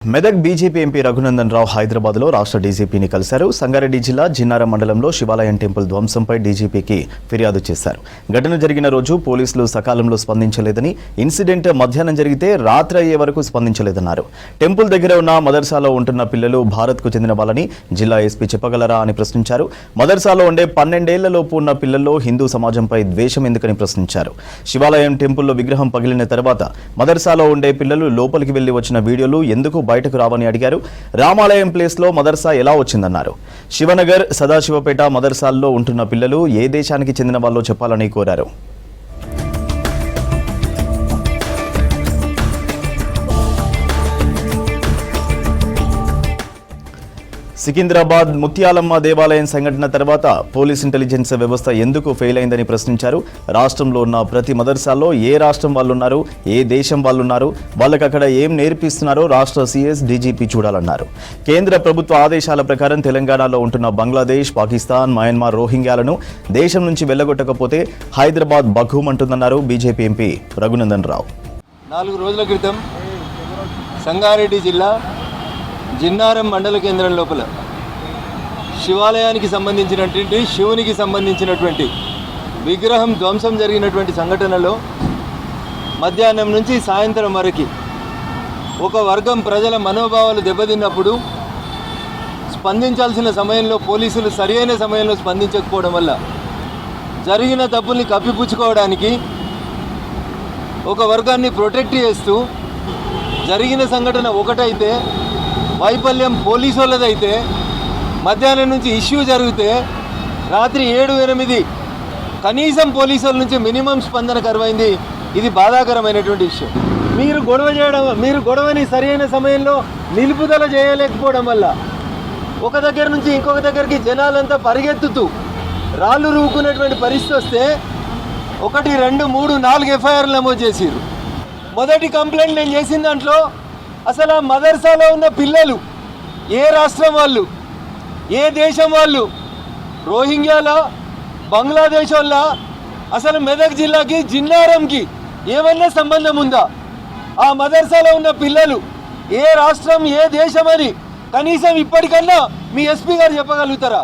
Medak BJP MP Raghunandan Rao హైదరాబాద్లో రాష్ట్ర డీజీపీని కలిశారు. సంగారెడ్డి జిల్లా జిన్నారం మండలంలో శివాలయం టెంపుల్ ధ్వంసంపై డీజీపీకి ఫిర్యాదు చేశారు. ఘటన జరిగిన రోజు పోలీసులు సకాలంలో స్పందించలేదని, ఇన్సిడెంట్ మధ్యాహ్నం జరిగితే రాత్రి అయ్యే వరకు స్పందించలేదన్నారు. టెంపుల్ దగ్గర ఉన్న మదర్సాలో ఉంటున్న పిల్లలు భారత్కు చెందిన వాళ్ళని జిల్లా ఎస్పీ చెప్పగలరా అని ప్రశ్నించారు. మదర్సాలో ఉండే 12 ఏళ్లలోపు ఉన్న పిల్లల్లో హిందూ సమాజంపై ద్వేషం ఎందుకని ప్రశ్నించారు. శివాలయం టెంపుల్లో విగ్రహం పగిలిన తర్వాత మదర్సాలో ఉండే పిల్లలు లోపలికి వెళ్లి వచ్చిన వీడియోలు ఎందుకు బయటకు రావని అడిగారు. రామాలయం ప్లేస్ లో మదర్సా ఎలా వచ్చిందన్నారు. శివనగర్, సదాశివపేట మదర్సాల్లో ఉంటున్న పిల్లలు ఏ దేశానికి చెందిన వాళ్ళో చెప్పాలని కోరారు. సికింద్రాబాద్ ముత్యాలమ్మ దేవాలయం సంఘటన తర్వాత పోలీస్ ఇంటెలిజెన్స్ వ్యవస్థ ఎందుకు ఫెయిల్ అయిందని ప్రశ్నించారు. రాష్ట్రంలో ఉన్న ప్రతి మదర్సాలో ఏ రాష్ట్రం వాళ్ళు ఉన్నారు, ఏ దేశం వాళ్ళు ఉన్నారు, వాళ్ళకి అక్కడ ఏం నేర్పిస్తున్నారో రాష్ట్ర సీఎస్, డీజీపీ చూడాలన్నారు. కేంద్ర ప్రభుత్వ ఆదేశాల ప్రకారం తెలంగాణలో ఉంటున్న బంగ్లాదేశ్, పాకిస్తాన్, మయన్మార్ రోహింగ్యాలను దేశం నుంచి వెళ్లగొట్టకపోతే హైదరాబాద్ బగ్గుమంటుందన్నారు బీజేపీ ఎంపీ రఘునందన్ రావు. 4 రోజుల క్రితం సంగారెడ్డి జిల్లా జిన్నారం మండల కేంద్రం లోపల శివాలయానికి సంబంధించినటువంటి, శివునికి సంబంధించినటువంటి విగ్రహం ధ్వంసం జరిగినటువంటి సంఘటనలో మధ్యాహ్నం నుంచి సాయంత్రం వరకు ఒక వర్గం ప్రజల మనోభావాలు దెబ్బతిన్నప్పుడు స్పందించాల్సిన సమయంలో పోలీసులు సరైన సమయంలో స్పందించకపోవడం వల్ల జరిగిన తప్పుల్ని కప్పిపుచ్చుకోవడానికి ఒక వర్గాన్ని ప్రొటెక్ట్ చేస్తూ జరిగిన సంఘటన ఒకటైతే వైఫల్యం పోలీసు వాళ్ళదైతే మధ్యాహ్నం నుంచి ఇష్యూ జరిగితే రాత్రి 7-8 కనీసం పోలీసు వాళ్ళ నుంచి మినిమం స్పందన కరువైంది. ఇది బాధాకరమైనటువంటి విషయం. మీరు గొడవని సరైన సమయంలో నిలుపుదల చేయలేకపోవడం వల్ల ఒక దగ్గర నుంచి ఇంకొక దగ్గరికి జనాలంతా పరిగెత్తుతూ రాళ్ళు రూకునేటువంటి పరిస్థితి వస్తే 1, 2, 3, 4 ఎఫ్ఐఆర్లు నమోదు చేసిర్రు. మొదటి కంప్లైంట్ నేను చేసిన దాంట్లో అసలు ఆ మదర్సాలో ఉన్న పిల్లలు ఏ రాష్ట్రం వాళ్ళు, ఏ దేశం వాళ్ళు, రోహింగ్యాలా, బంగ్లాదేశ్ వాళ్ళ, అసలు మెదక్ జిల్లాకి జిన్నారంకి ఏమన్నా సంబంధం ఉందా? ఆ మదర్సాలో ఉన్న పిల్లలు ఏ రాష్ట్రం, ఏ దేశం అని కనీసం ఇప్పటికన్నా మీ ఎస్పీ గారు చెప్పగలుగుతారా?